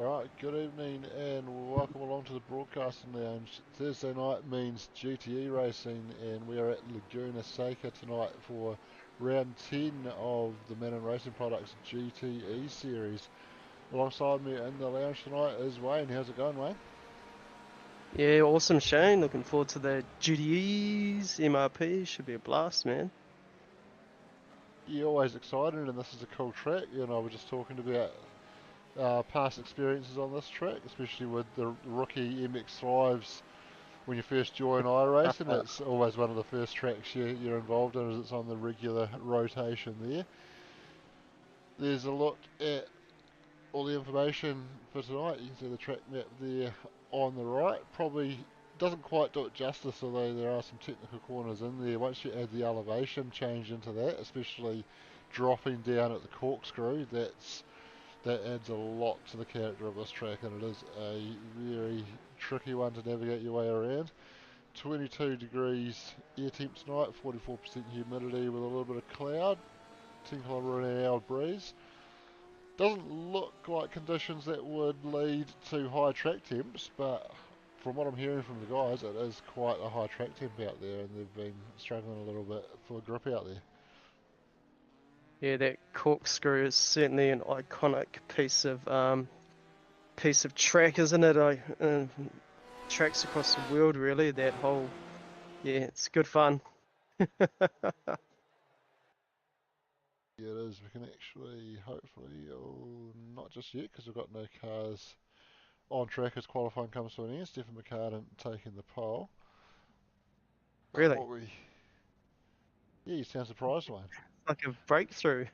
Alright, good evening and welcome along to the broadcasting lounge. Thursday night means GTE racing and we are at Laguna Seca tonight for round 10 of the Manon Racing Products GTE series. Alongside me in the lounge tonight is Wayne. How's it going, Wayne? Yeah, awesome, Shane. Looking forward to the GTEs, MRP. Should be a blast, man. You're always excited and this is a cool track. You and I were just talking about past experiences on this track, especially with the rookie MX5s when you first join iRacing. It's always one of the first tracks you're involved in as it's on the regular rotation there. There's a look at all the information for tonight. You can see the track map there on the right. Probably doesn't quite do it justice, although there are some technical corners in there. Once you add the elevation change into that, especially dropping down at the corkscrew, that adds a lot to the character of this track, and it is a very tricky one to navigate your way around. 22 degrees air temp tonight, 44% humidity with a little bit of cloud, 10 kilometre an hour breeze. Doesn't look like conditions that would lead to high track temps, but from what I'm hearing from the guys, it is quite a high track temp out there, and they've been struggling a little bit for grip out there. Yeah, that corkscrew is certainly an iconic piece of track, isn't it? Tracks across the world, really. That whole, yeah, it's good fun. Yeah, it is. We can actually, hopefully, oh, not just yet because we've got no cars on track as qualifying comes to an end. Stephen McCartan taking the pole. Really, What we, yeah, you sound surprised, Wayne. like a breakthrough.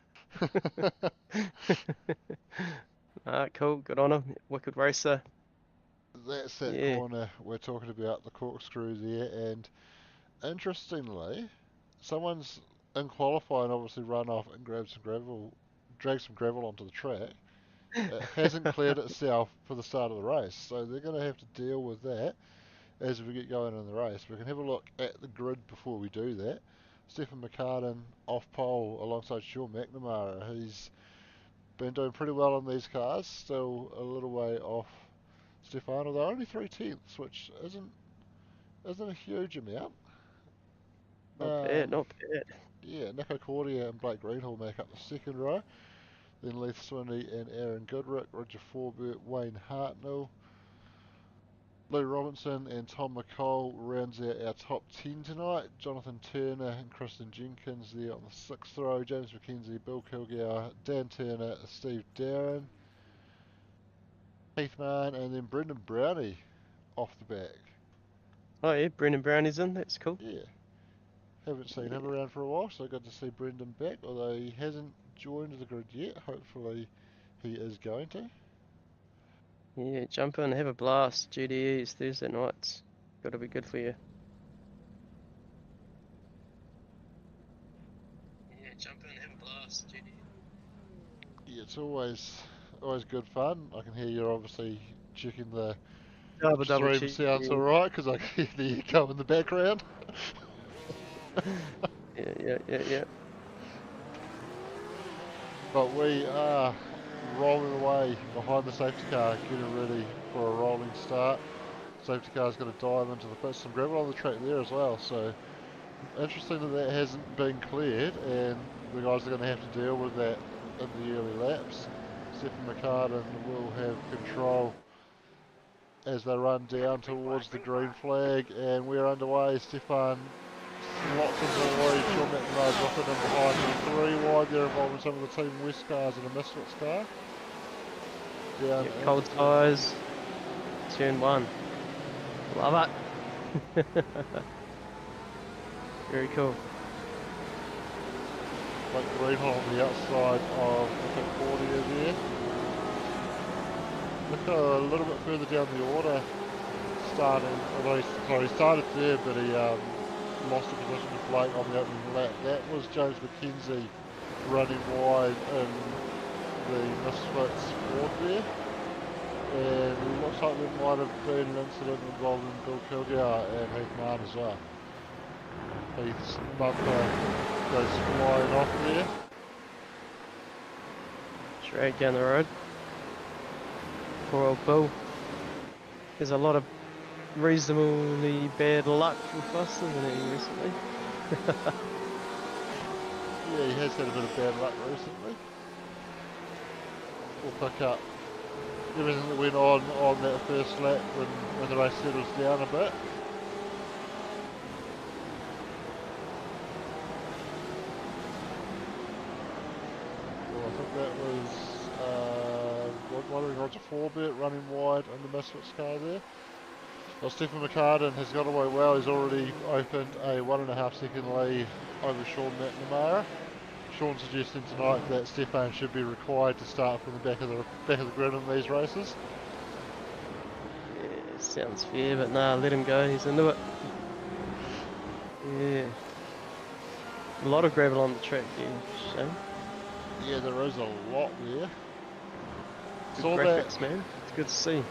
Cool. Good on him. Wicked racer. That's that Yeah, corner we're talking about, the corkscrew there, and interestingly, someone's in qualifying obviously run off and dragged some gravel onto the track. It hasn't cleared itself for the start of the race, so they're going to have to deal with that as we get going in the race. We can have a look at the grid before we do that. Stephen McCartan off pole alongside Sean McNamara. He's been doing pretty well on these cars, still a little way off Stefano. They're only 3/10ths, which isn't a huge amount. not bad, Um, not bad. yeah, Nico Cordia and Blake Greenhall make up the second row. Then Leith Swinney and Aaron Goodrick, Roger Forbert, Wayne Hartnell, Lou Robinson and Tom McCall rounds out our top 10 tonight. Jonathan Turner and Kristen Jenkins there on the sixth row. James McKenzie, Bill Kilgour, Dan Turner, Steve Darren, Heath Mann, and then Brendan Brownie off the back. Oh yeah, Brendan Brownie's in. That's cool. Yeah, haven't seen him Yeah, around for a while, so good to see Brendan back, although he hasn't joined the grid yet. Hopefully he is going to. yeah. Jump in, have a blast. GTEs Thursday nights. Got to be good for you. Yeah, jump in, have a blast, GTE. Yeah, it's always good fun. I can hear you're obviously checking the Double stream cheese. sounds alright because I can hear the echo in the background. Yeah. But we are rolling away behind the safety car, getting ready for a rolling start. Safety car's going to dive into the pits. Some gravel on the track there as well. So interesting that hasn't been cleared, and the guys are going to have to deal with that in the early laps. Stephen McCartan will have control as they run down towards the green flag, and we're underway. Stefan slots into the lead. Sean McNamara dropping in behind him. 3 wide. They're involving some of the Team West cars and a Misfits car. Down Yep, cold tires. Turn 1. Love it. Very cool. Like Greenhall on the outside of the Concordia there. Look a little bit further down the order, although he started there, but he lost the position to Blake on the opening lap. That was James McKenzie running wide in the Misfits Ford there. And it looks like there might have been an incident involving Bill Kilgour and Heath Mann as well. Heath's bumper goes flying off there. Straight down the road. Poor old Bill. There's a lot of reasonably bad luck with us, isn't he, recently? Yeah, he has had a bit of bad luck recently. We'll pick up everything that went on that first lap when the race settles down a bit. Well, I think that was wondering Roger Forbert running wide on the Misfits car there. Well, Stephen McCartan has got away well. He's already opened a 1.5 second lead over Sean McNamara. Sean suggesting tonight that Stefan should be required to start from the back of the grid in these races. Yeah, sounds fair, but nah, let him go. He's into it. Yeah. A lot of gravel on the track here, Shane. Yeah, there is a lot there. Good Saw graphics, that, man. It's good to see.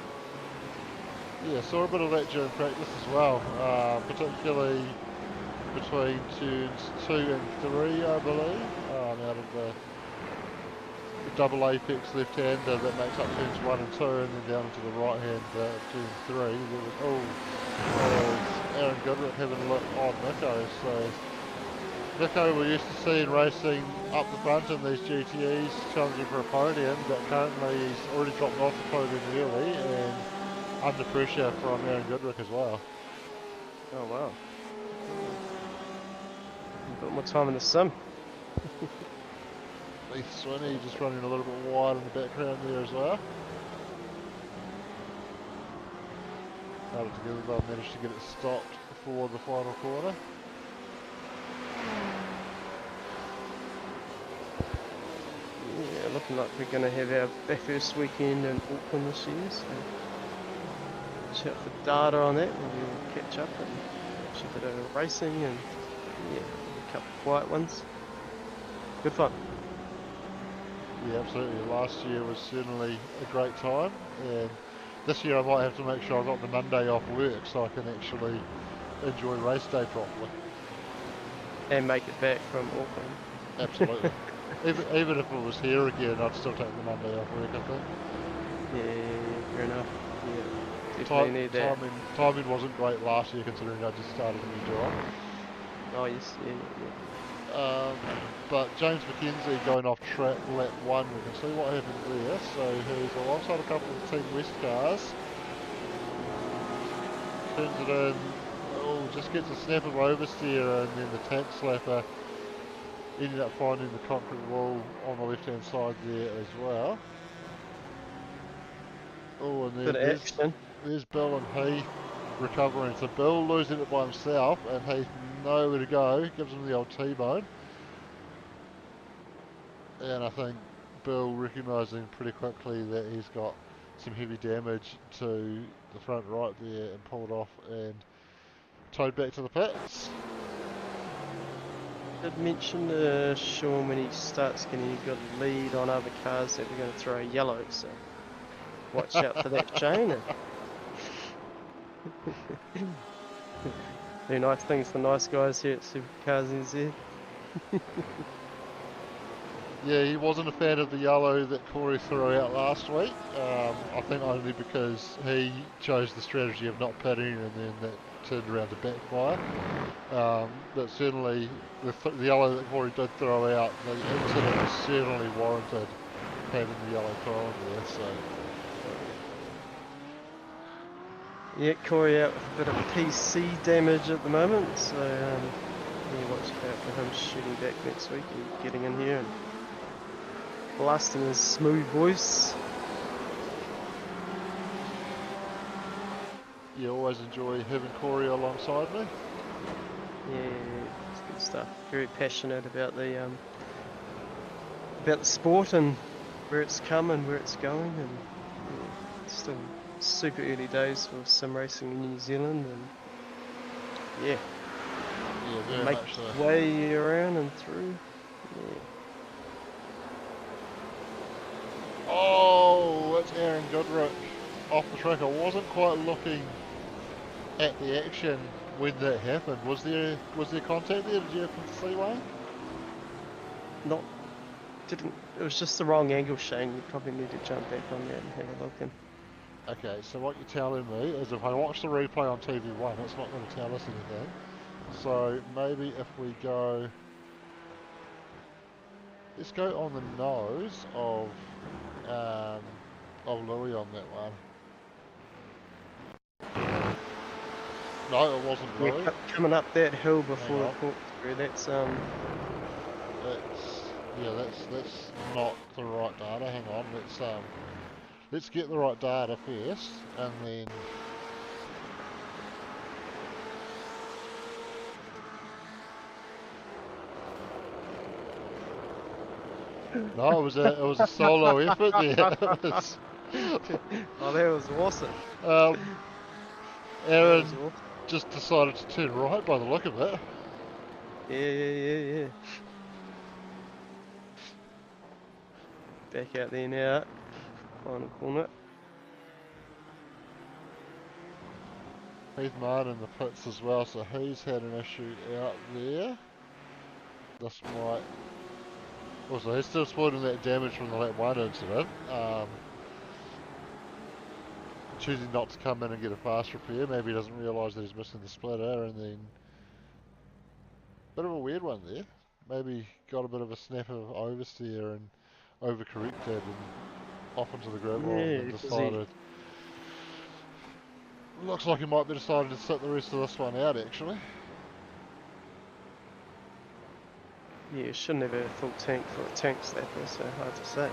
yeah, saw a bit of that during practice as well, particularly between turns 2 and 3, I believe, out of the double apex left-hander that makes up turns 1 and 2, and then down into the right-hand turn 3. There was Aaron Goodrick having a look on Nico. So Nico we're used to seeing racing up the front in these GTEs, challenging for a podium, but currently he's already dropped off the podium early and under pressure from Aaron Goodrick as well. Oh, wow. A bit more time in the sim. Heath Swinney just running a little bit wide in the background there as well. Held it together, but managed to get it stopped before the final corner. Yeah, looking like we're going to have our first weekend in Auckland this year, so watch out for data on that, and we'll catch up and watch a bit of racing and yeah, a couple of quiet ones. Good fun. Yeah, absolutely. Last year was certainly a great time, and this year I might have to make sure I've got the Monday off work so I can actually enjoy race day properly. And make it back from Auckland. Absolutely. even if it was here again, I'd still take the Monday off work, I think. Yeah, fair enough. Yeah, definitely need that. Timing wasn't great last year considering I just started a new job. Oh yes, yeah. But James McKenzie going off track lap 1, we can see what happened there. So he's alongside a couple of Team West cars. Turns it in, just gets a snap of oversteer, and then the tank slapper ended up finding the concrete wall on the left hand side there as well. Oh, and Bit of then action. there's Bill and Heath recovering. So Bill losing it by himself, and Heath nowhere to go, gives him the old T-bone. And I think Bill recognising pretty quickly that he's got some heavy damage to the front right there, and pulled off and towed back to the pits. Did mention Sean when he starts getting a good lead on other cars that we're going to throw yellow, so watch out for that, Shane. Do nice things for nice guys here at Supercars NZ. Yeah, he wasn't a fan of the yellow that Corey threw out last week. I think only because he chose the strategy of not pitting, and then that turned around to backfire. But certainly the yellow that Corey did throw out, the incident certainly warranted having the yellow thrown there. So Yeah, Corey out with a bit of PC damage at the moment, so yeah, watch out for him shooting back next week and getting in here and blasting his smooth voice. you always enjoy having Corey alongside me. Yeah, it's good stuff. Very passionate about the sport and where it's come and where it's going, and yeah, it's still super early days for sim racing in New Zealand, and yeah, Very make much so. way around and through. Yeah. Oh, that's Aaron Goodrick off the track. I wasn't quite looking at the action when that happened. Was there contact there? Did you happen to see one? It was just the wrong angle, Shane. You probably need to jump back on that and have a look. And Okay, so what you're telling me is if I watch the replay on TV1, it's not going to tell us anything. So maybe if we go... Let's go on the nose of Louis on that one. No, it wasn't Yeah, Louis. coming up that hill Hang before the on. corkscrew, that's That's not the right data. Hang on, let's get the right data first, and then no, it was a solo effort there. It was, oh, that was awesome. Aaron That was awesome. just decided to turn right by the look of it. Yeah. Back out there now. Final corner. Heath Martin in the pits as well, so he's had an issue out there. This might... Also, he's still sporting that damage from the lap 1 incident. Choosing not to come in and get a fast repair. Maybe he doesn't realise that he's missing the splitter, and then... Bit of a weird one there. Maybe got a bit of a snap of oversteer and overcorrected and off into the gravel Yeah, and because he... decided... Looks like he might be deciding to sit the rest of this one out, actually. Yeah, shouldn't have a full tank for a tank slapper, so hard to say.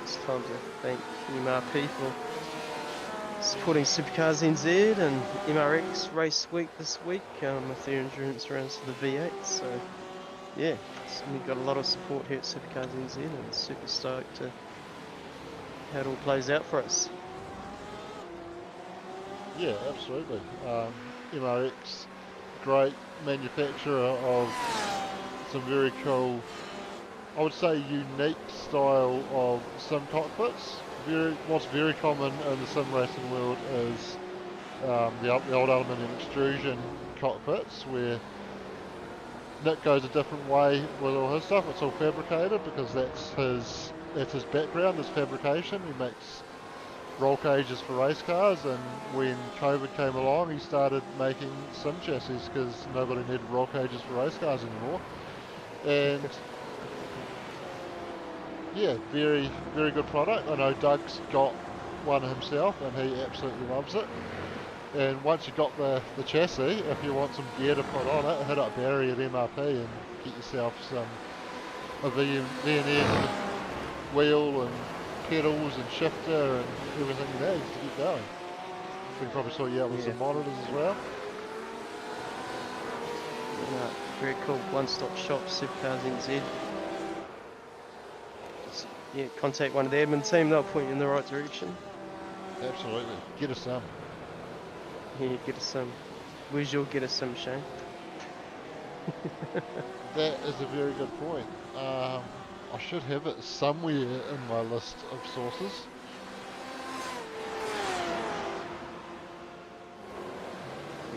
It's time to thank MRP for supporting Supercars NZ and MRX race week this week with their endurance rounds for the V8. So yeah, we've got a lot of support here at Supercars NZ and super stoked to how it all plays out for us. Yeah, absolutely. MRX, great manufacturer of some very cool, I would say unique style of sim cockpits. What's very common in the sim racing world is the old aluminium extrusion cockpits, where Nick goes a different way with all his stuff. It's all fabricated because that's his background, is fabrication. He makes roll cages for race cars, and when COVID came along, he started making sim chassis because nobody needed roll cages for race cars anymore. And yeah, very, very good product. I know Doug's got one himself and he absolutely loves it. And once you've got the chassis, if you want some gear to put on it, hit up Barry at MRP and get yourself a V&M wheel and pedals and shifter and everything you need to get going. We can probably sort you out with some monitors as well. Yeah, very cool. One-stop shop, Supercars NZ. Yeah, contact one of the admin team, they'll point you in the right direction. Absolutely. Get us some. Yeah, get us some. Where's your get us some, Shane? That is a very good point. I should have it somewhere in my list of sources.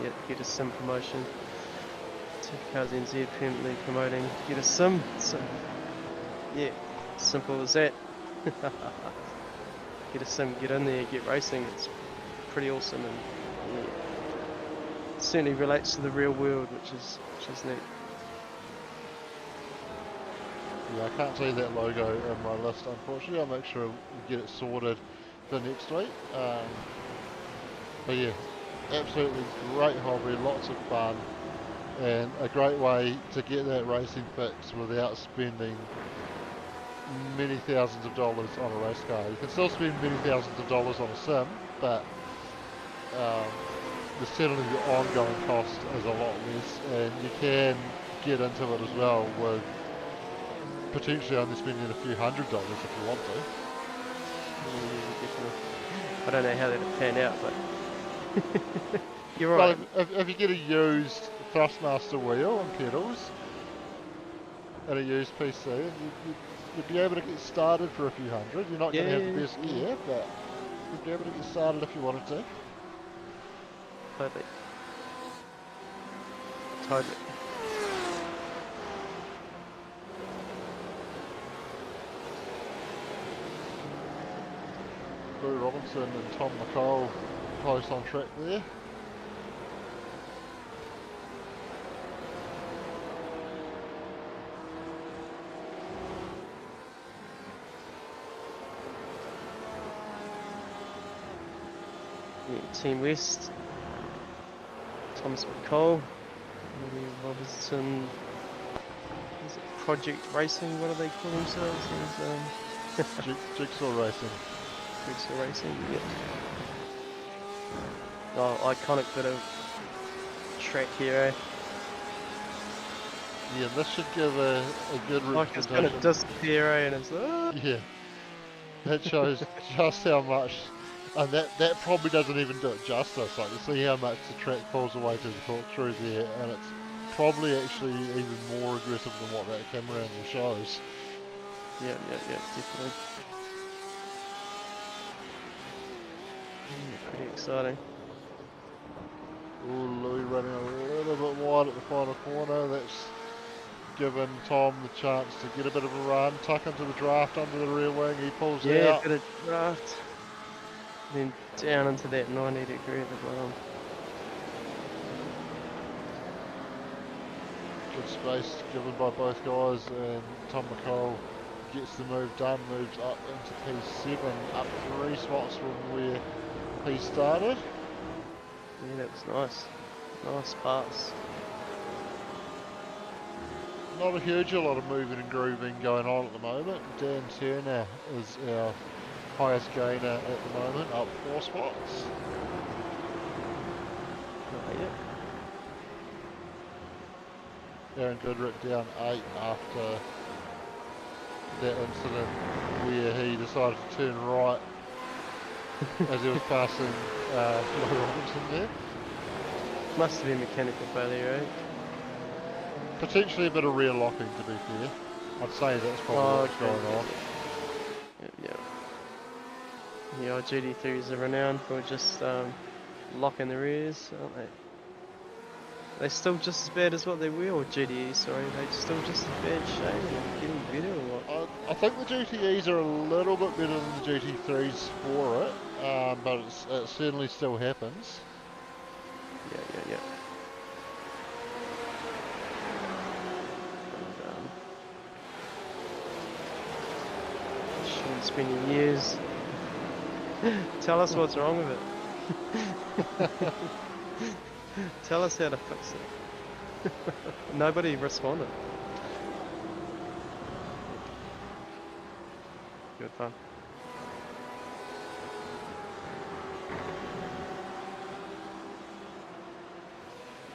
Yeah, get us some promotion. Supercars NZ permanently promoting get us some. So, yeah, simple as that. Get a sim, get in there, get racing. It's pretty awesome, and yeah, it certainly relates to the real world, which is neat. Yeah, I can't see that logo in my list, unfortunately. I'll make sure we get it sorted for next week. But yeah, absolutely great hobby, lots of fun, and a great way to get that racing fix without spending many thousands of dollars on a race car. You can still spend many thousands of dollars on a sim, but certainly the ongoing cost is a lot less, and you can get into it as well with potentially only spending a few $100s if you want to. Yeah, definitely. I don't know how that'll pan out, but you're right. Well, if you get a used Thrustmaster wheel and pedals and a used PC, you'd be able to get started for a few $100. You're not going to have the best gear, but you'd be able to get started if you wanted to. totally. Totally. Lou Robinson and Tom McCall close on track there. Yeah, Team West. Thomas McCall. Lou Robinson. Is it Project Racing? What do they call themselves? Jigsaw Racing. Jigsaw Racing, yep. Oh, iconic bit of track here, eh? Yeah, this should give a good Like it's representation. gonna disappear, eh? And it's Yeah, that shows just how much, and that probably doesn't even do it justice. Like, you see how much the track falls away to the corkscrew there, and it's probably actually even more aggressive than what that camera angle shows. yeah, definitely. Yeah, pretty exciting. Ooh, Louis running a little bit wide at the final corner. That's given Tom the chance to get a bit of a run, tuck into the draft under the rear wing. He pulls Yeah, out. bit of draft. Then down into that 90 degree at the bottom. Good space given by both guys, and Tom McCall gets the move done, moves up into P7, up 3 spots from where he started. Yeah, that was nice. Nice pass. Not a huge lot of moving and grooving going on at the moment. Dan Turner is our highest gainer at the moment, up 4 spots. Oh, yeah. Aaron Goodrick down 8 after that incident where he decided to turn right as he was passing Lou Robinson there. Must have been mechanical failure, eh? Potentially a bit of rear locking, to be fair. I'd say that's probably what's going on. Yeah. The old GT3s are renowned for just locking the rears, aren't they? They still just as bad as what they were, or GTE, sorry. They still just as bad shape, or getting better, or what? I think the GTEs are a little bit better than the GT3s for it, but it certainly still happens. Yeah. Sean's spending years. Tell us what's wrong with it. Tell us how to fix it. Nobody responded. Good fun.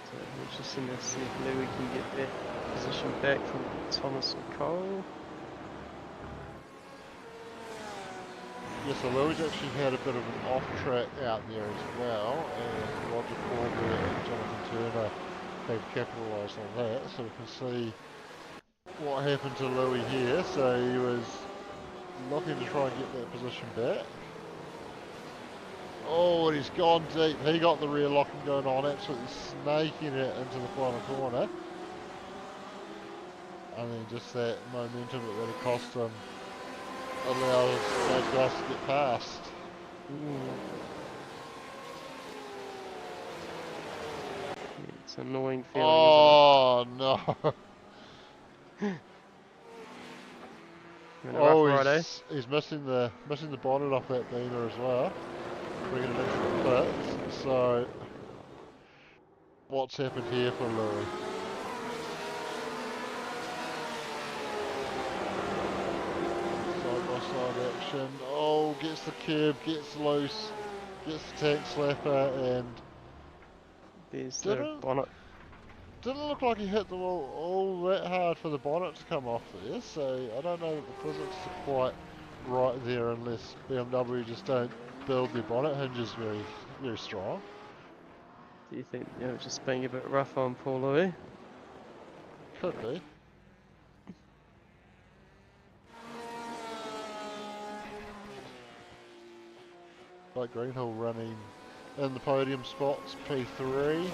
So we're just in to see if Louis can get that position back from Thomas McCall. Yes, so Louis actually had a bit of an off track out there as well, and Roger Corbett and Jonathan Turner have capitalised on that, so we can see what happened to Louis here. So he was looking to try and get that position back. Oh, and he's gone deep. He got the rear locking going on, absolutely snaking it into the final corner. And then just that momentum that would have cost him allows those guys to get past. Yeah, it's an annoying feeling, Oh no! isn't it? Oh, Rough ride, eh? he's missing the bonnet off that beamer as well, bringing it into the pits. So what's happened here for Louis? Side by side action. Oh, gets the curb, gets loose, gets the tank slapper, and There's the didn't bonnet. look like he hit the wall all that hard for the bonnet to come off there. So I don't know that the physics are quite right there, unless BMW just don't build their bonnet hinges very strong. Do you think, just being a bit rough on Paul Louis? Could be. Like Greenhill running in the podium spots, P3. Doing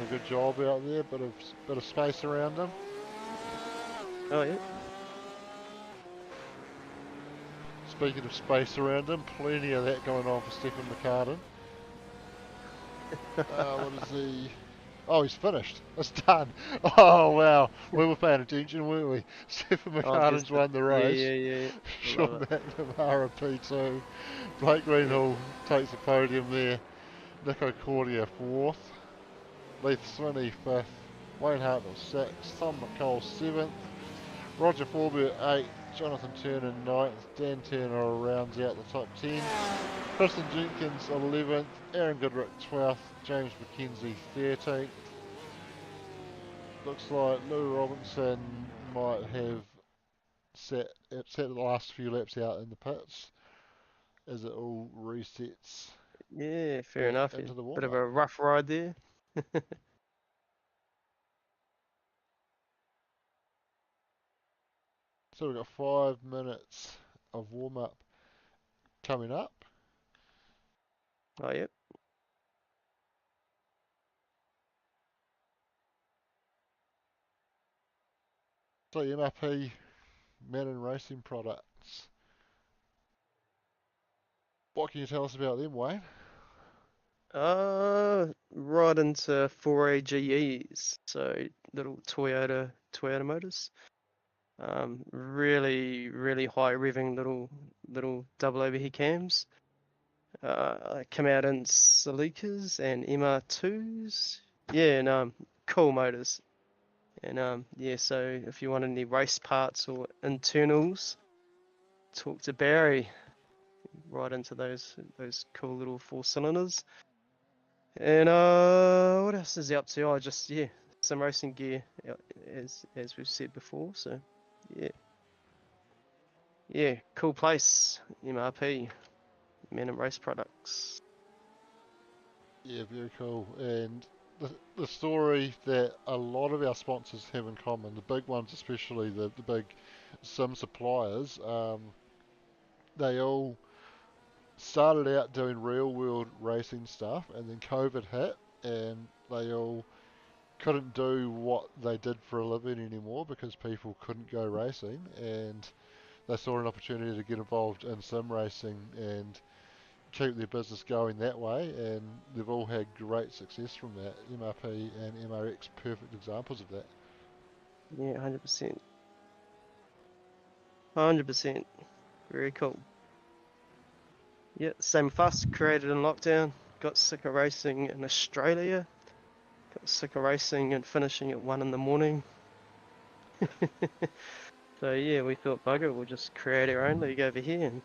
a good job out there, bit of space around him. Oh yeah. Speaking of space around him, plenty of that going on for Stephen McCartan. What is he? Oh, he's finished. It's done. Oh, wow. We were paying attention, weren't we? Stephen I guess McCartan's that. won the Yeah, race. yeah, yeah. I love Sean it. McNamara P2. Blake Yeah, Greenhill takes the podium there. Nico Cordia 4th. Leith Swinney 5th. Wayne Hartnell 6th. Tom McCall 7th. Roger Forbert 8th. Jonathan Turner 9th. Dan Turner rounds out the top 10. Kristen Jenkins 11th. Aaron Goodrick 12th. James McKenzie 13th. Looks like Lou Robinson might have set the last few laps out in the pits as it all resets yeah, fair back enough. Yeah. into the Bit of warm-up. a rough ride there. So we've got 5 minutes of warm-up coming up. Oh yeah. So MRP Manon Racing products. What can you tell us about them, Wayne? Right into 4A GEs, so little Toyota motors. Really high revving little double overhead cams. Come out in Celica's and MR2s. Yeah, and cool motors. And yeah, so if you want any race parts or internals, talk to Barry. Right into those cool little 4 cylinders. And what else is he up to? Oh, just yeah, some racing gear, as we've said before. So yeah, cool place. MRP, Men and Race Products. Yeah, very cool. And the story that a lot of our sponsors have in common, the big ones especially, the big sim suppliers, they all started out doing real world racing stuff, and then COVID hit, and they all couldn't do what they did for a living anymore because people couldn't go racing, and they saw an opportunity to get involved in sim racing and keep their business going that way, and they've all had great success from that. MRP and MRX, perfect examples of that. Yeah, 100%. 100%. Very cool. Yeah, same with us. Created in lockdown. Got sick of racing in Australia. Got sick of racing and finishing at 1 in the morning. So yeah, we thought, bugger, we'll just create our own league over here, and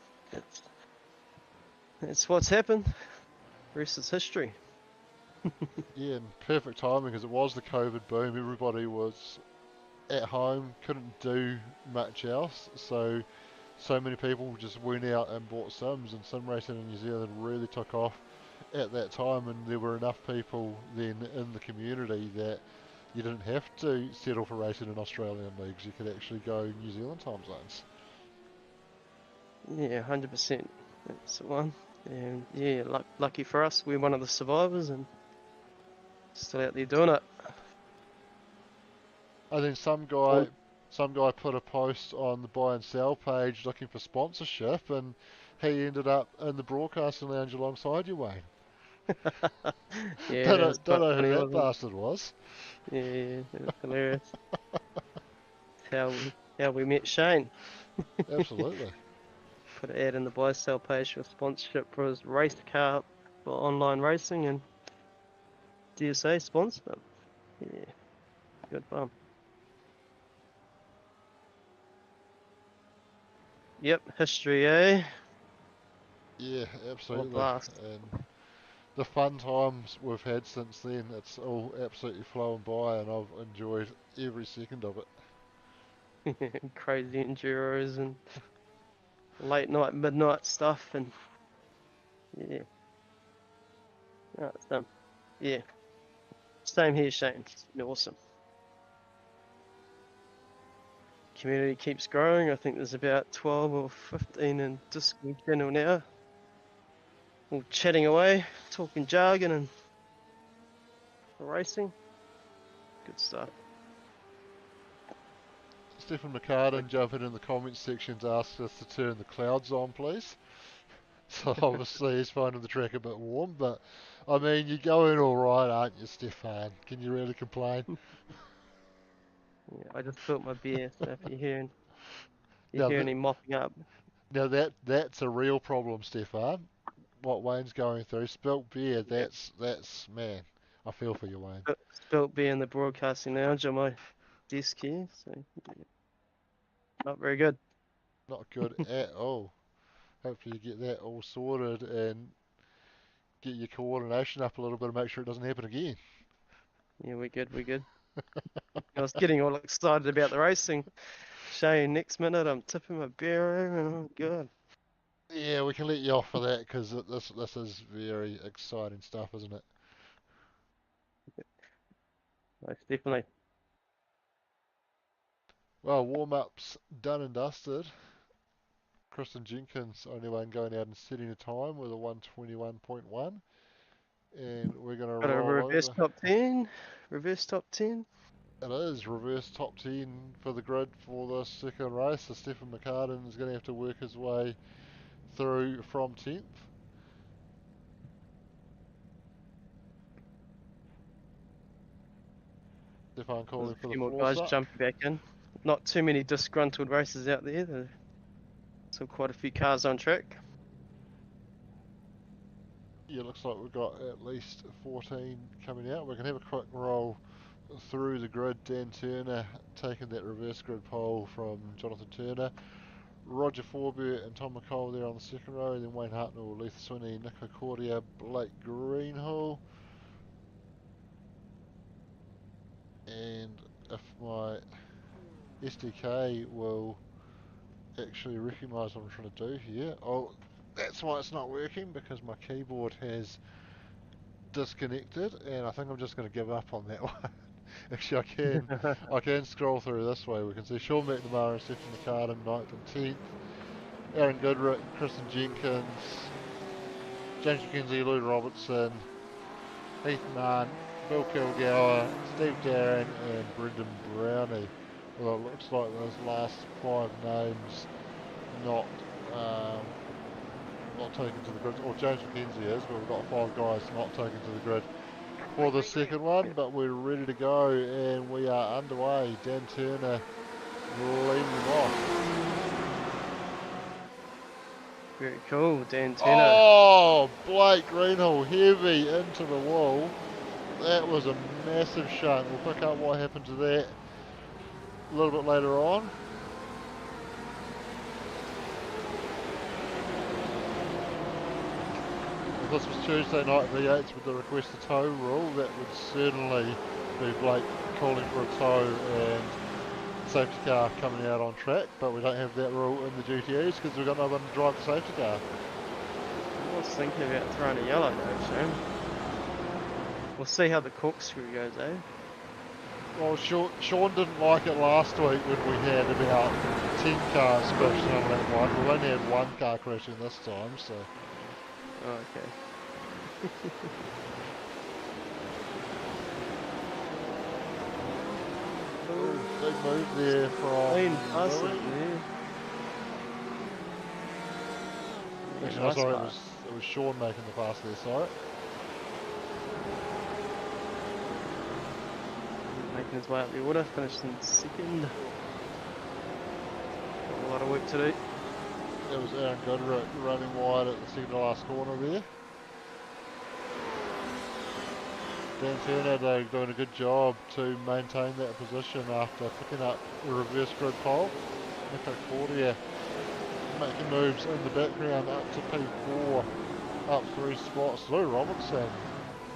that's what's happened. The rest is history. Yeah, and perfect timing because it was the COVID boom. Everybody was at home, couldn't do much else, so many people just went out and bought sims, and sim racing in New Zealand really took off at that time, and there were enough people then in the community that you didn't have to settle for racing in Australian leagues. You could actually go New Zealand time zones. Yeah, 100%. That's the one. And yeah, lucky for us, we're one of the survivors and still out there doing it. And then All some guy put a post on the buy and sell page looking for sponsorship, and he ended up in the broadcasting lounge alongside you, Wayne. yeah, don't that know, was don't quite know who funny, that wasn't bastard was. it? Yeah, that was hilarious. How we met Shane. Absolutely. Put an ad in the buy sell page for sponsorship for his race car for online racing, and DSA sponsored him. Yeah, good fun. Yep, history, eh? Yeah, What a absolutely. blast. And the fun times we've had since then, it's all absolutely flowing by, and I've enjoyed every second of it. Crazy enduros and late night, midnight stuff, and yeah, no, it's done. Yeah, same here, Shane. It's been awesome. Community keeps growing. I think there's about 12 or 15 in Discord channel now. all chatting away, talking jargon and racing. Good stuff. Stephen McCartan jumping in the comments sections asked us to turn the clouds on, please. So obviously he's finding the track a bit warm, but I mean, you're going all right, aren't you, Stefan? Can you really complain? Yeah, I just spilt my beer, so if you're Now, hearing any mopping up, now that's a real problem, Stefan. What Wayne's going through, spilt beer. yeah, That's man. I feel for you, Wayne. spilt beer in the broadcasting lounge on my desk here, so yeah, not very good. Not good at all. Hopefully you get that all sorted and get your coordination up a little bit and make sure it doesn't happen again. Yeah, we're good, we're good. I was getting all excited about the racing. Shane, next minute I'm tipping my beer over and oh god. Yeah, we can let you off for that because this is very exciting stuff, isn't it? Most definitely. Well, warm-up's done and dusted. Kristen Jenkins, only one going out and setting a time with a 121.1. And we're going to Got a roll reverse over. top 10. Reverse top 10. It is reverse top 10 for the grid for the second race. So Stephen McCartan is going to have to work his way through from 10th. Stefan There's calling a for the few more floor guys suck. jumping back in. Not too many disgruntled races out there. There's still quite a few cars on track. Yeah, looks like we've got at least 14 coming out. We can have a quick roll through the grid. Dan Turner taking that reverse grid pole from Jonathan Turner. Roger Forbert and Tom McCall there on the second row. Then Wayne Hartnell, Leith Swinney, Nico Cordia, Blake Greenhill. And if my SDK will actually recognise what I'm trying to do here. Oh, that's why it's not working, because my keyboard has disconnected, and I think I'm just going to give up on that one. Actually, I can scroll through this way. We can see Sean McNamara and Stephen McCartan, 9th and 10th. Aaron Goodrick, Kristen Jenkins, James McKenzie, Lou Robertson, Heath Mann, Bill Kilgour, Steve Darren, and Brendan Brownie. Well, it looks like those last 5 names not um, not taken to the grid, or James McKenzie is, but we've got 5 guys not taken to the grid for the second one, but we're ready to go and we are underway. Dan Turner leading them off. Very cool, Dan Turner. Oh, Blake Greenhill heavy into the wall. That was a massive shunt. We'll pick up what happened to that a little bit later on. If this was Tuesday night V8s with the request to tow rule, that would certainly be Blake calling for a tow and safety car coming out on track, but we don't have that rule in the GTEs because we've got no one to drive the safety car. I was thinking about throwing a yellow though, Shane. We'll see how the corkscrew goes, eh? Well, Sean didn't like it last week when we had about 10 cars crashing on that one. We've only had 1 car crashing this time, so... Oh, okay. Big move there from Clean pass it, Louis. yeah. Actually, no, Nice sorry, pass. it was Sean making the pass there, sorry. Making his way up the order, finished in second. Got a lot of work to do. That was Aaron Goodrick running wide at the second to last corner there. Dan Turner though doing a good job to maintain that position after picking up the reverse grid pole. Nico Cordia making moves in the background up to P4, up 3 spots. Lou Robertson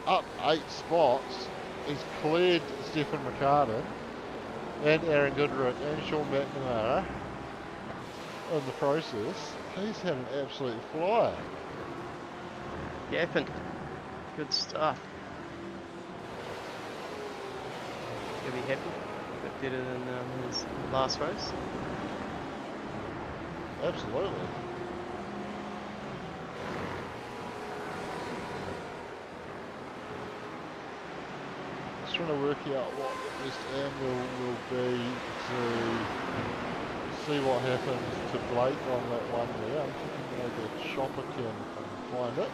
up 8 spots. He's cleared Stephen McCartan and Aaron Goodrick and Sean McNamara in the process. He's had an absolute flyer. Gapping. Good stuff. He'll be happy. A bit better than his last race. Absolutely. just trying to work out what the best angle will be to see what happens to Blake on that one there. I'm thinking maybe a chopper cam if I can find it.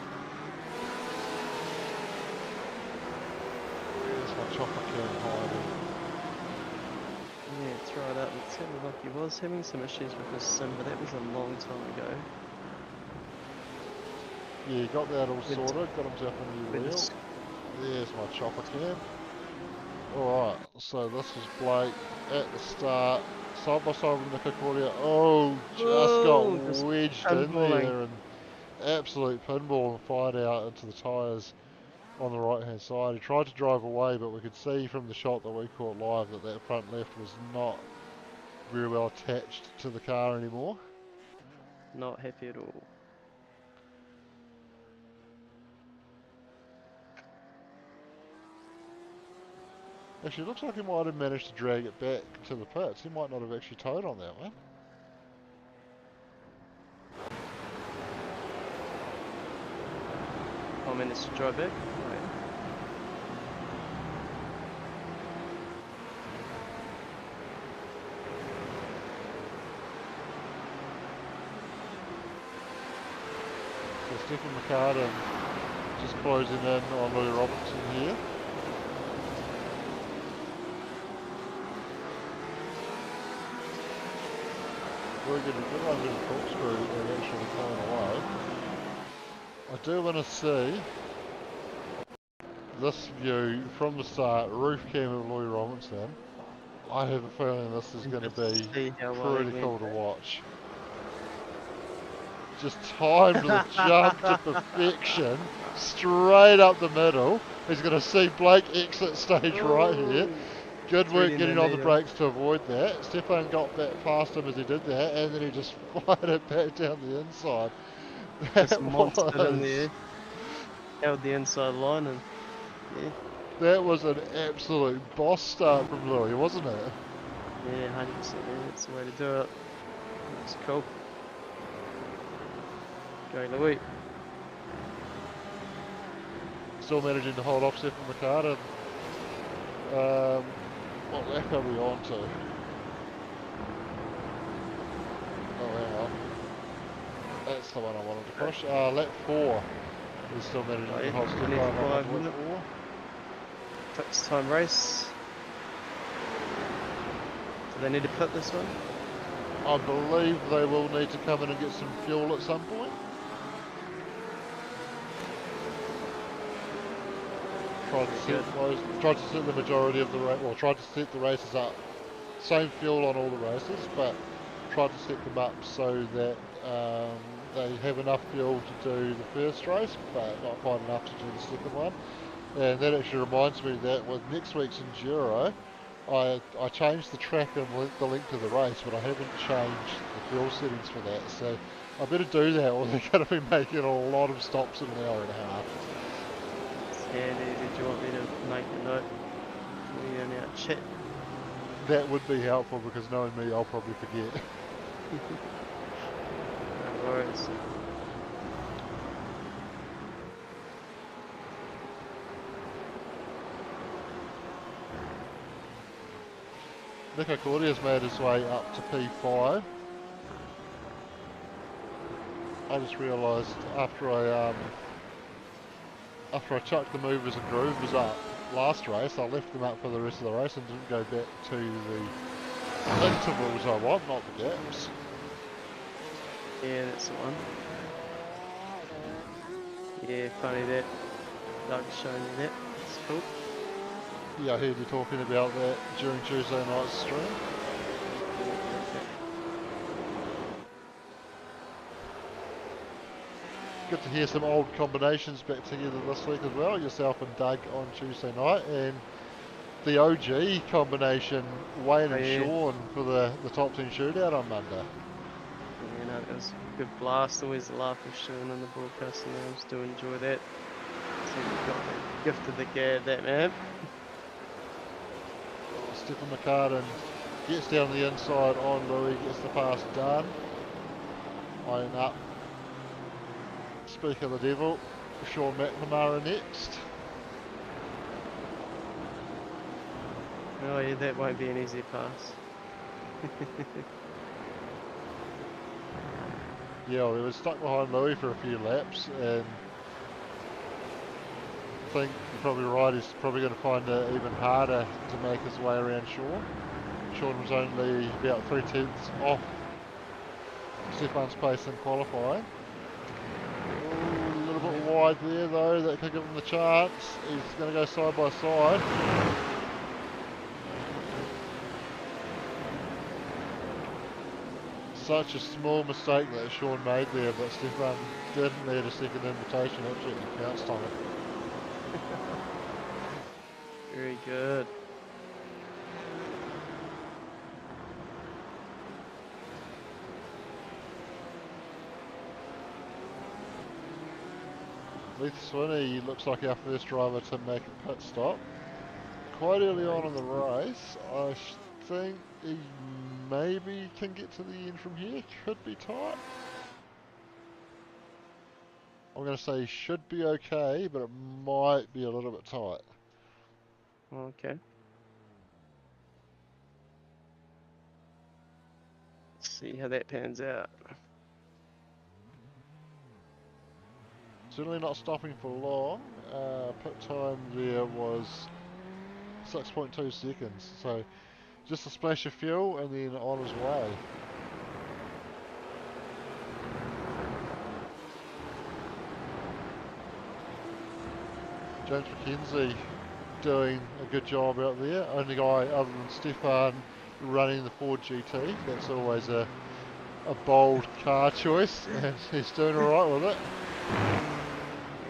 There's my chopper cam hiding. Yeah, try it out. It sounded like he was having some issues with his sim, but that was a long time ago. Yeah, got that all sorted, got himself a new With wheel. this- There's my chopper cam. Alright, so this is Blake at the start, side by side with Nico Cordia. Oh, just got Oh, just wedged in pinballing. there and absolute pinball and fired out into the tyres on the right hand side. He tried to drive away, but we could see from the shot that we caught live that that front left was not very well attached to the car anymore. Not happy at all. Actually, it looks like he might have managed to drag it back to the pits. He might not have actually towed on that one. I managed to drive back. Right. So Stephen McCartan just closing in on Louis Robinson here. We're getting a good run to the corkscrew and actually pulling away. I do want to see this view from the start, roof cam of Louis Robinson. I have a feeling this is going to be See how well he pretty went cool to back. watch. Just timed the jump to perfection, straight up the middle. He's going to see Blake exit stage right here. Good work Threading getting the on the needle. brakes to avoid that. Stefan got back past him as he did that, and then he just fired it back down the inside. Just That monstered in was, there. Held the inside line and yeah. that was an absolute boss start from Louis, wasn't it? Yeah, 100%. Yeah, that's the way to do it. That's cool. Go Louis. Still managing to hold off Stefan McCartan. What lap are we on to? Oh, hang on. That's the one I wanted to push. Lap 4. He's still managing to hold Stefan on 25 lap minute 4. Fixed time race. Do they need to pit this one? I believe they will need to come in and get some fuel at some point. Tried to set the majority of the tried to set the races up. Same fuel on all the races, but tried to set them up so that they have enough fuel to do the first race, but not quite enough to do the second one. And that actually reminds me that with next week's Enduro, I changed the track and the length of the race, but I haven't changed the fuel settings for that. So I better do that, or they're going to be making a lot of stops in an hour and a half. Yeah, did you want me to make a note for you in our chat? That would be helpful because knowing me, I'll probably forget. No worries. Nico Cordia's made his way up to P5. I just realised after I chucked the movers and groovers up last race, I left them up for the rest of the race and didn't go back to the intervals I want, not the gaps. Yeah, that's the one. Yeah, funny that. Doug's showing you that. It's cool. Yeah, I heard you talking about that during Tuesday night's stream. Good to hear some old combinations back together this week as well. Yourself and Doug on Tuesday night, and the OG combination, Wayne and Sean for the top 10 shootout on Monday. Yeah, no, it was a good blast. Always a laugh with Sean in the broadcast, and I always do enjoy that. So we got the gift of the gab, that man. Stephen McCartan gets down the inside on Louis, gets the pass done. Eyeing up. Speak of the devil, Sean McNamara next. Oh yeah, that won't be an easy pass. Yeah, we were stuck behind Louis for a few laps, and I think you're probably right, he's probably going to find it even harder to make his way around Sean. Sean was only about 3/10 off Stefan's pace in qualifying. Ooh, a little bit wide there though, that could give him the chance. He's going to go side by side. Such a small mistake that Sean made there, but Stefan didn't need a second invitation, absolutely pounced on it. Very good. Leith Swinney looks like our first driver to make a pit stop. Quite early on in the race, I think he maybe can get to the end from here, could be tight. I'm going to say he should be okay, but it might be a little bit tight. Okay. Let's see how that pans out. Certainly not stopping for long. Pit time there was 6.2 seconds, so just a splash of fuel and then on his way. James McKenzie doing a good job out there. Only guy other than Stefan running the Ford GT. That's always a bold car choice, and he's doing alright with it.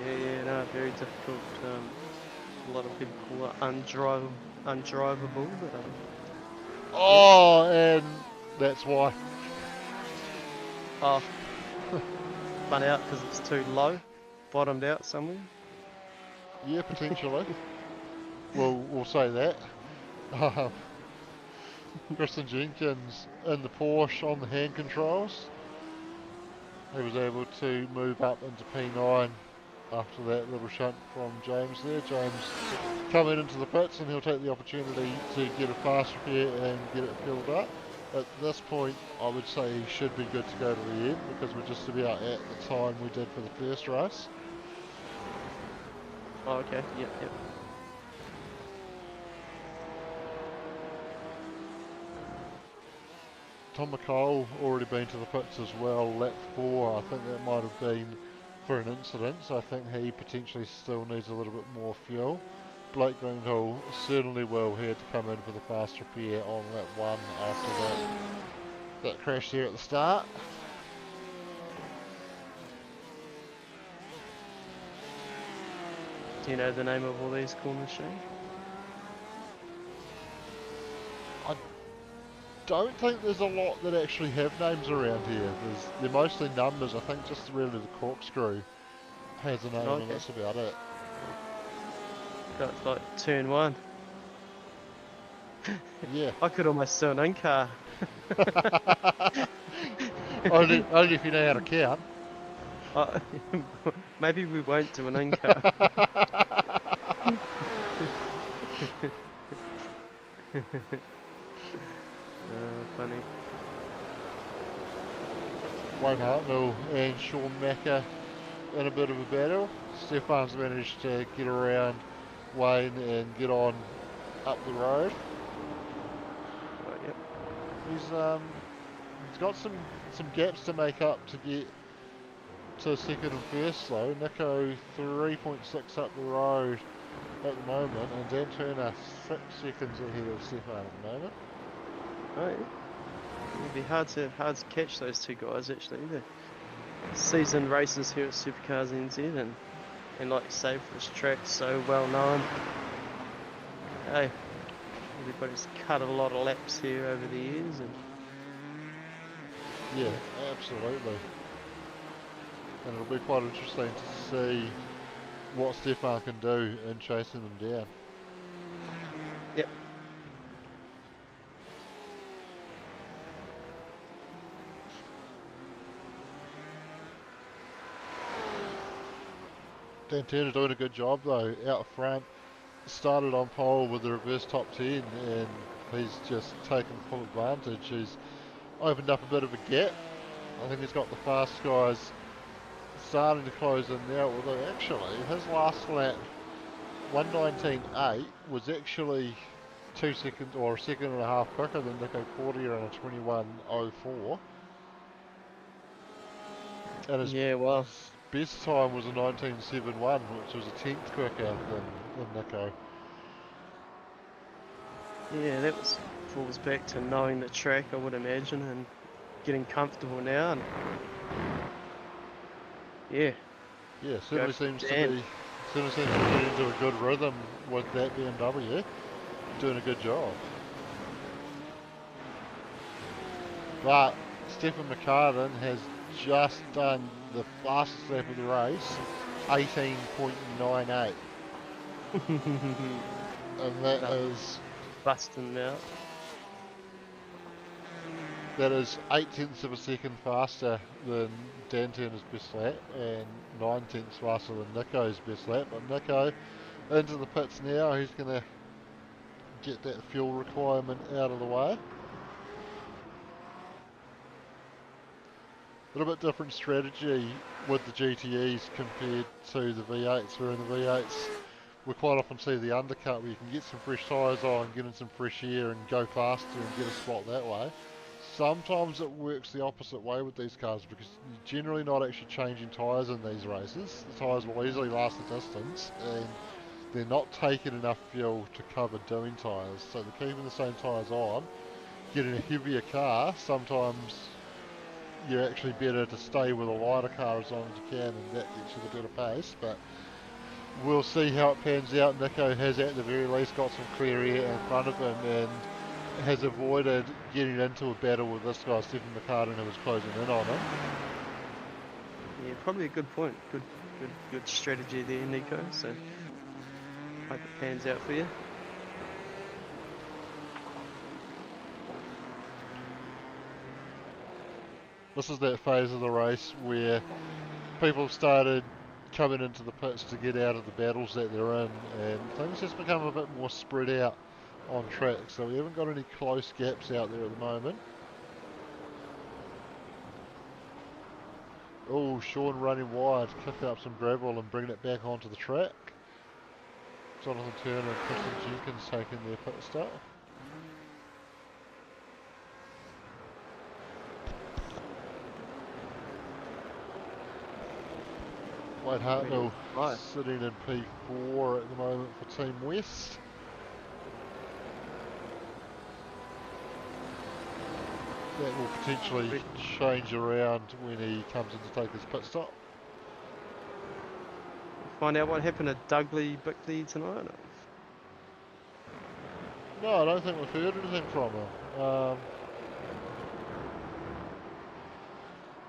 Yeah, no, very difficult. A lot of people call it undrivable, but Oh, and that's why. oh, spun out because it's too low, bottomed out somewhere. Yeah, potentially. we'll say that. Kristen Jenkins in the Porsche on the hand controls. He was able to move up into P9 after that little shunt from James there. James coming into the pits, and he'll take the opportunity to get a fast repair and get it filled up. At this point, I would say he should be good to go to the end, because we're just about at the time we did for the first race. Oh, okay, yep. Tom McCall already been to the pits as well, lap 4. I think that might have been for an incident, so I think he potentially still needs a little bit more fuel. Blake Greenhill certainly will. He had to come in for the fast repair on lap 1 after that crash there at the start. Do you know the name of all these corners, Shane? I don't think there's a lot that actually have names around here. They're mostly numbers. I think just really the corkscrew has a name, Okay. and that's about it. Got like turn 1. Yeah. I could almost do an in-car. only if you know how to count. Maybe we won't do an in-car. Funny. Wayne Hartnell and Sean Macca in a bit of a battle. Stefan's managed to get around Wayne and get on up the road. Oh, yep. He's got some gaps to make up to get to second and first though. Nico 3.6 up the road at the moment, and Dan Turner 6 seconds ahead of Stefan at the moment. Oh, yeah. It'd be hard to catch those two guys actually. The seasoned racers here at Supercars NZ, and like you say, for this track so well known. Hey, everybody's cut a lot of laps here over the years, and yeah, absolutely. And it'll be quite interesting to see what Stefan can do in chasing them down. yep. Dan Turner doing a good job though, out front, started on pole with the reverse top 10, and he's just taken full advantage. He's opened up a bit of a gap. I think he's got the fast guys starting to close in now, although actually his last lap, 1:19.8, was actually 2 seconds or a second and a half quicker than Nico Cordia in a 21:04. And his Yeah, well, best time was a 19:71, which was a tenth quicker than Nico. yeah, that falls back to knowing the track, I would imagine, and getting comfortable now. And yeah, Yeah, go certainly for seems to Dan. be getting into a good rhythm with that BMW, doing a good job. But Stephen McCartan has just done the fastest lap of the race, 18.98, and that No, is busting out. 8 tenths of a second faster than Dan Turner's best lap and 9 tenths faster than Nico's best lap. But Nico into the pits now. He's going to get that fuel requirement out of the way. A little bit different strategy with the GTEs compared to the V8s, where in the V8s we quite often see the undercut where you can get some fresh tyres on, get in some fresh air and go faster and get a spot that way. Sometimes it works the opposite way with these cars because you're generally not actually changing tyres in these races. The tyres will easily last the distance and they're not taking enough fuel to cover doing tyres. So they're keeping the same tyres on. Getting a heavier car, sometimes you're actually better to stay with a lighter car as long as you can, and that gets you the better pace. But we'll see how it pans out. Nico has at the very least got some clear air in front of him and has avoided getting into a battle with this guy, Stephen McCartan, who was closing in on him. Yeah, probably a good point. Good strategy there, Nico. So hope it pans out for you. This is that phase of the race where people started coming into the pits to get out of the battles that they're in, and things just become a bit more spread out on track, so we haven't got any close gaps out there at the moment. Oh, Sean running wide, kicking up some gravel and bringing it back onto the track. Jonathan Turner and Christian Jenkins taking their pit stop. Wade Hartnell sitting in P4 at the moment for Team West. That will potentially change around when he comes in to take his pit stop. Find out what happened to Dougley Bickley tonight. No, I don't think we've heard anything from him.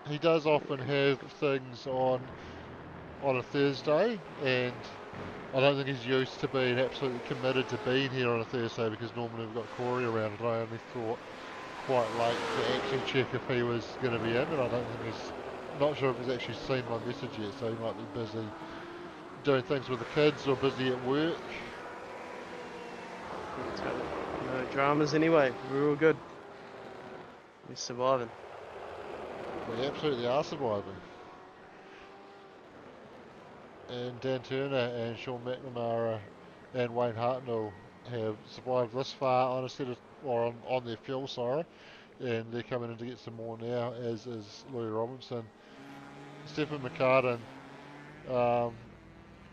He does often have things on a Thursday, and I don't think he's used to being absolutely committed to being here on a Thursday because normally we've got Corey around, and I only thought quite late to actually check if he was going to be in, and I don't think not sure if he's actually seen my message yet, so he might be busy doing things with the kids or busy at work. No dramas anyway, we're all good. We're surviving. We absolutely are surviving. And Dan Turner and Sean McNamara and Wayne Hartnell have survived this far on a set of, or on their fuel, sorry, and they're coming in to get some more now, as is Louis Robinson. Stephen McCartan,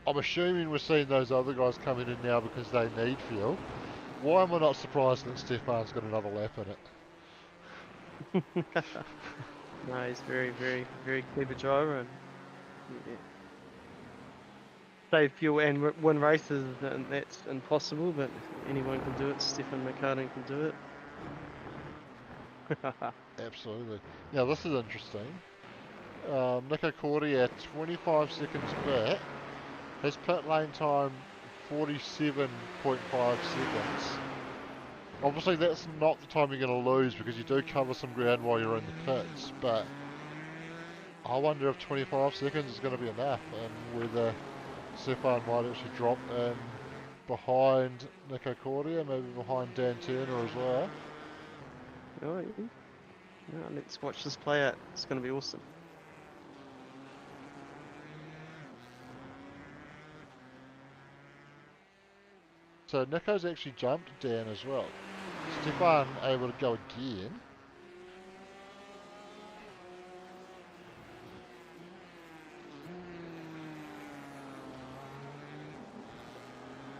I'm assuming we're seeing those other guys coming in now because they need fuel. Why am I not surprised that Stefan's got another lap in it? No, he's very clever driver, and yeah. Save fuel and win races, and that's impossible, but if anyone can do it, Stephen McCartan can do it. Absolutely. Now this is interesting. Nico Cordia 25 seconds back. His pit lane time 47.5 seconds. Obviously that's not the time you're going to lose because you do cover some ground while you're in the pits, but I wonder if 25 seconds is going to be enough and whether Stefan might actually drop in behind Nico Cordia, maybe behind Dan Turner as well. Oh, yeah. No, let's watch this play out. It's going to be awesome. So Nico's actually jumped Dan as well. Stefan able to go again.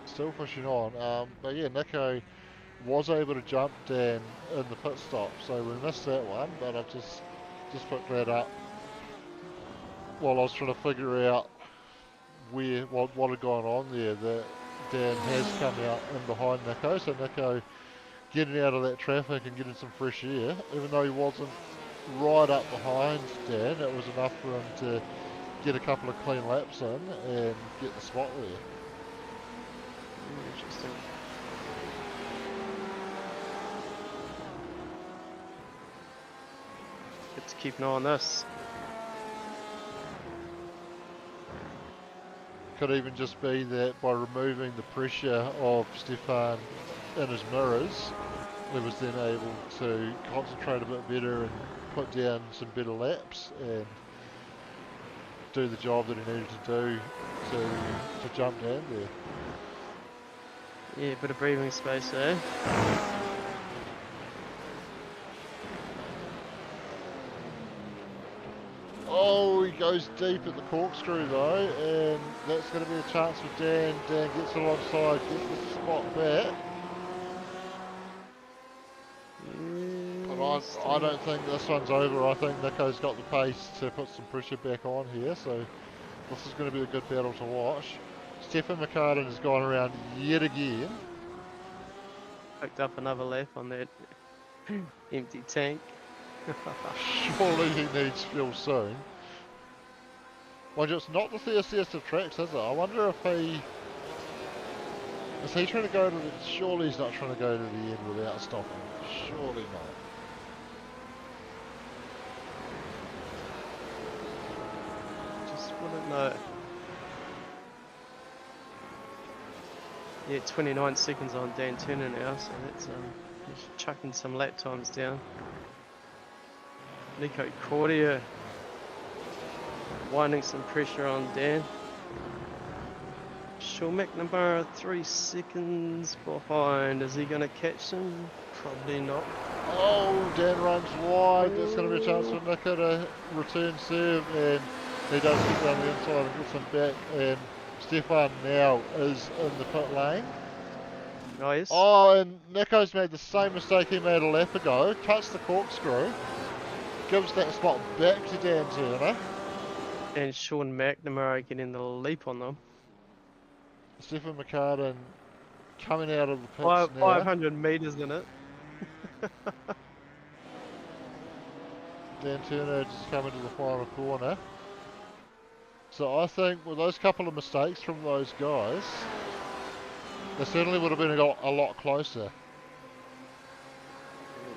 Still pushing on, but yeah, Nico was able to jump Dan in the pit stop, so we missed that one, but I've just picked that up while I was trying to figure out what had gone on there. That Dan has come out in behind Nico, so Nico getting out of that traffic and getting some fresh air, even though he wasn't right up behind Dan, it was enough for him to get a couple of clean laps in and get the spot there. Interesting. Let's keep an eye on this. Could even just be that by removing the pressure of Stefan in his mirrors, he was then able to concentrate a bit better and put down some better laps and do the job that he needed to do to jump down there. Yeah, bit of breathing space there. Oh, he goes deep at the corkscrew though, and that's going to be a chance for Dan. Dan gets alongside, gets the spot back. But I don't think this one's over. I think Nico's got the pace to put some pressure back on here, so this is going to be a good battle to watch. Stefan McCartan has gone around yet again. Picked up another lap on that empty tank. Surely he needs fuel soon. Mind you, it's not the fiercest of tracks, is it? I wonder if is he trying to go to the... Surely he's not trying to go to the end without stopping. Surely not. Just wouldn't know. Yeah, 29 seconds on Dan Turner now, so that's he's chucking some lap times down. Nico Cordia winding some pressure on Dan. Sean McNamara 3 seconds behind. Is he going to catch him? Probably not. Oh, Dan runs wide. There's going to be a chance for Nico to return serve, and he does get down the inside and gets him back. And Stefan now is in the pit lane. Nice. Oh, and Nico's made the same mistake he made a lap ago. Cuts the corkscrew. Gives that spot back to Dan Turner. And Sean McNamara getting the leap on them. Stefan McCartan coming out of the pits now. 500 metres in it. Dan Turner just coming to the final corner. So I think with those couple of mistakes from those guys, they certainly would have been a lot closer.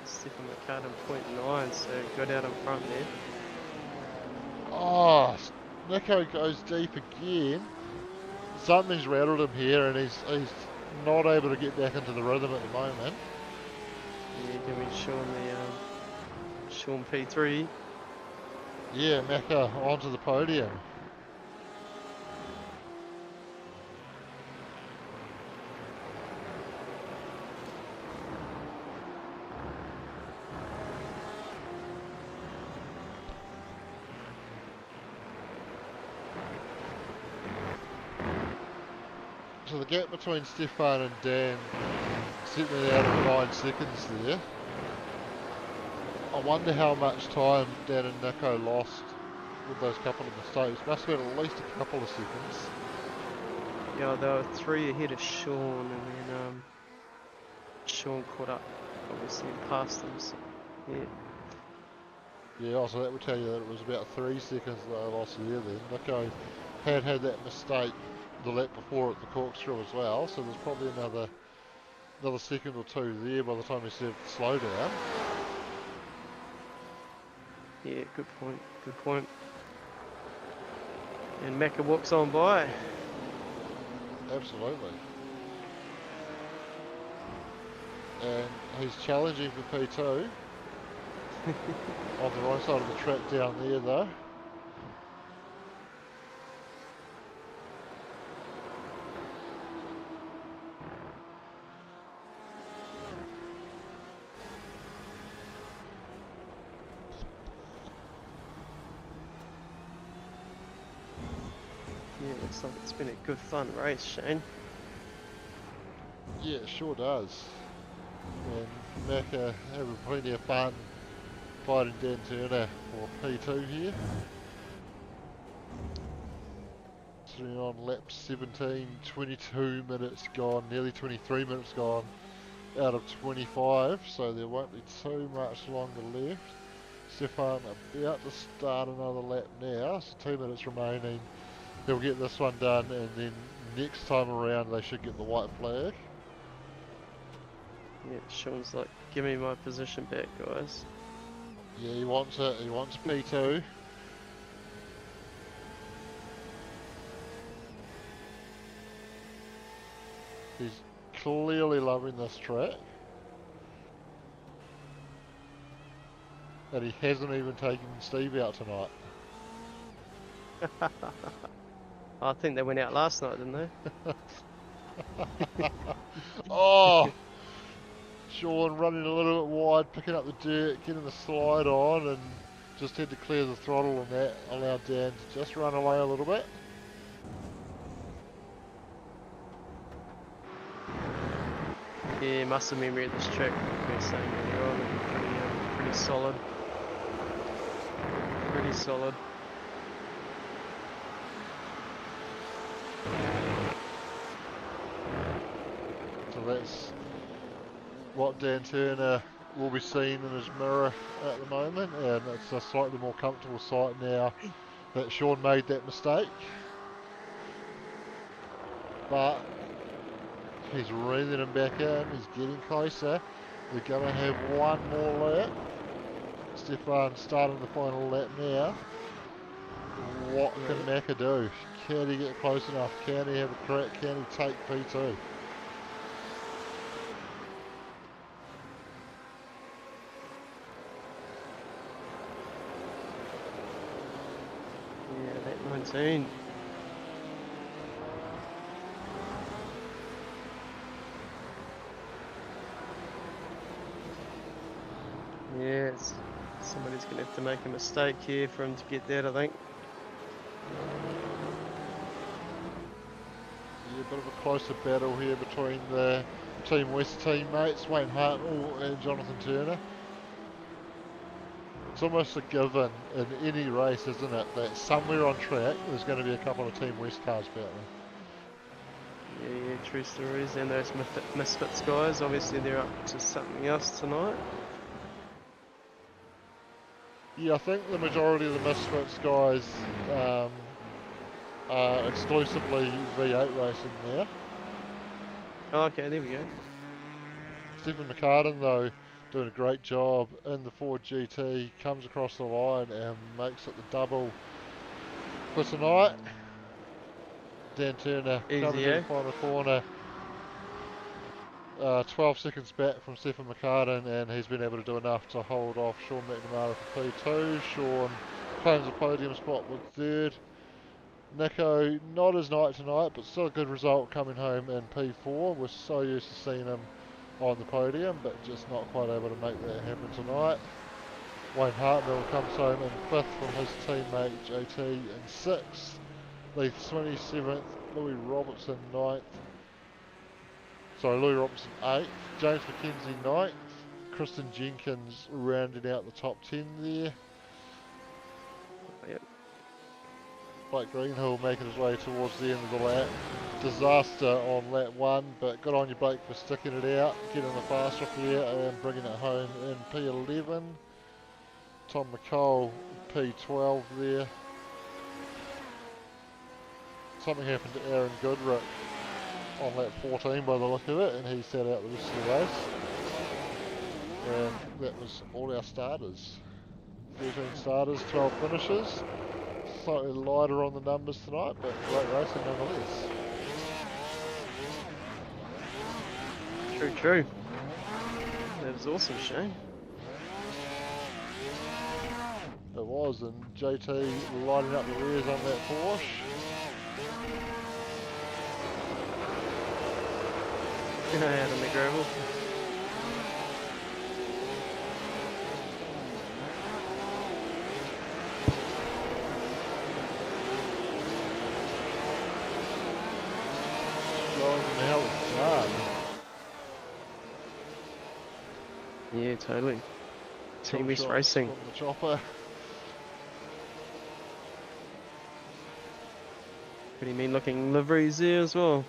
Stefan McCartan 0.9, so good out in front there. Oh, Nico goes deep again. Something's rattled him here, and he's not able to get back into the rhythm at the moment. Yeah, give me Sean P3. Yeah, Macca onto the podium. So the gap between Stefan and Dan sitting out of 9 seconds there. I wonder how much time Dan and Nico lost with those couple of mistakes. Must have been at least a couple of seconds. Yeah, they were 3 ahead of Sean, and then Sean caught up, obviously, and passed them. So, yeah. Yeah, also that would tell you that it was about 3 seconds that I lost there then. Nico had that mistake the lap before at the corkscrew as well, so there's probably another second or two there by the time he said slow down. Yeah, good point, good point. And Macca walks on by. Absolutely. and he's challenging for P2 on the right side of the track down there though. Yeah, looks like it's been a good fun race, Shane. Yeah, it sure does. And Macca having plenty of fun fighting Dan Turner for P2 here. Sitting on lap 17, 22 minutes gone, nearly 23 minutes gone out of 25, so there won't be too much longer left. Stefan about to start another lap now, so 2 minutes remaining. He'll get this one done, and then next time around they should get the white flag. Yeah, Sean's like, give me my position back, guys. Yeah, he wants it. He wants P2. He's clearly loving this track. And he hasn't even taken Steve out tonight. I think they went out last night, didn't they? Oh! Sean running a little bit wide, picking up the dirt, getting the slide on, and just had to clear the throttle, and that allowed Dan to just run away a little bit. Yeah, muscle memory at this track, like we were saying earlier on, pretty solid. Pretty solid. So that's what Dan Turner will be seeing in his mirror at the moment, and it's a slightly more comfortable sight now that Sean made that mistake. But he's reeling him back in, he's getting closer. They're going to have one more lap. Stefan starting the final lap now. What can Macca do? Can he get close enough? Can he have a crack? Can he take P2? Yeah, lap 19. Yes, somebody's going to have to make a mistake here for him to get that, I think. Yeah, a bit of a closer battle here between the Team West teammates, Wayne Hartnell and Jonathan Turner. It's almost a given in any race, isn't it, that somewhere on track there's going to be a couple of Team West cars battling. Yeah, true stories. And those Misfits guys, obviously they're up to something else tonight. Yeah, I think the majority of the Misfits guys are exclusively V8 racing now. Oh, okay, there we go. Stephen McCartan, though, doing a great job in the Ford GT, comes across the line and makes it the double for tonight. Dan Turner coming to the final corner, 12 seconds back from Stephen McCartan, and he's been able to do enough to hold off Sean McNamara for P2. Sean claims a podium spot with third. Nico, not his night tonight, but still a good result coming home in P4. We're so used to seeing him on the podium, but just not quite able to make that happen tonight. Wayne Hartnell comes home in 5th from his teammate JT in 6th. Leith 27th, Louis Robertson 9th. Sorry, Louis Robertson 8th. James McKenzie 9th. Kristen Jenkins rounding out the top 10 there. Yep. Blake Greenhill making his way towards the end of the lap. Disaster on lap 1, but good on you, Blake, for sticking it out, getting the fast off there and bringing it home in P11. Tom McCall, P12 there. Something happened to Aaron Goodrick on lap 14 by the look of it, and he sat out the rest of the race. And that was all our starters. 13 starters, 12 finishes. Slightly lighter on the numbers tonight, but great racing nonetheless. True. That was awesome, Shane. It was, and JT lining up the rears on that Porsche. Out on the gravel. Going the hell it's hard. Yeah, totally. Cool Team East shots Racing. from the chopper. Pretty mean looking liveries there as well.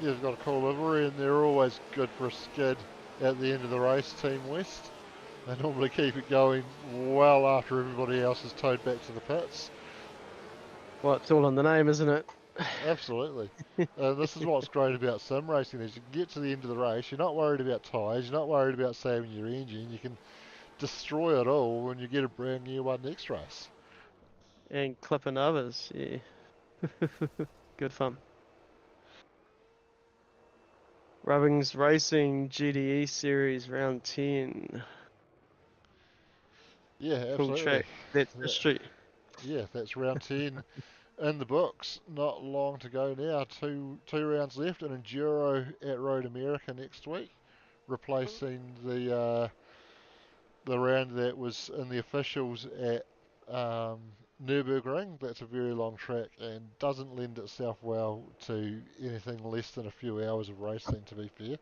Yeah, they've got a cool livery, and they're always good for a skid at the end of the race, Team West. They normally keep it going well after everybody else is towed back to the pits. Well, it's all in the name, isn't it? Absolutely. This is what's great about sim racing is you can get to the end of the race, you're not worried about tyres, you're not worried about saving your engine, you can destroy it all when you get a brand new one next race. And clipping others, yeah. Good fun. Rubbings Racing GTE Series Round 10. Yeah, Cool absolutely. track. That's That, history. yeah, that's round 10 in the books. Not long to go now. Two rounds left. An Enduro at Road America next week, replacing the round that was in the officials at Nürburgring. That's a very long track and doesn't lend itself well to anything less than a few hours of racing, to be fair.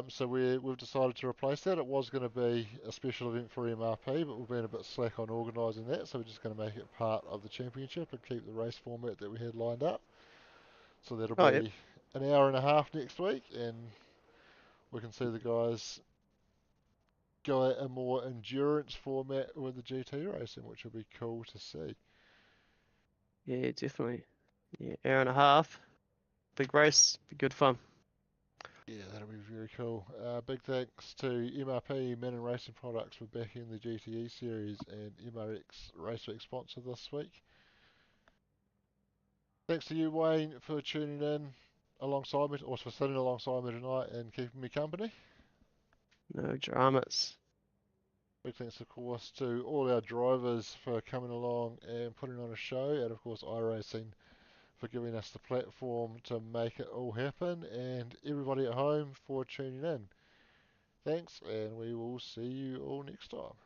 So we've decided to replace that. It was going to be a special event for MRP, but we've been a bit slack on organising that, so we're just going to make it part of the championship and keep the race format that we had lined up. So that'll Oh, yep. be an hour and a half next week, and we can see the guys go at a more endurance format with the GT racing, which will be cool to see. Yeah, definitely. Yeah, hour and a half. Big race. Be good fun. Yeah, that'll be very cool. Big thanks to MRP, Manon Racing Products, for backing the GTE series, and MRX Raceweek sponsor this week. Thanks to you, Wayne, for tuning in alongside me, or for sitting alongside me tonight and keeping me company. No dramas. Big thanks, of course, to all our drivers for coming along and putting on a show, and of course, iRacing for giving us the platform to make it all happen, and everybody at home for tuning in. Thanks, and we will see you all next time.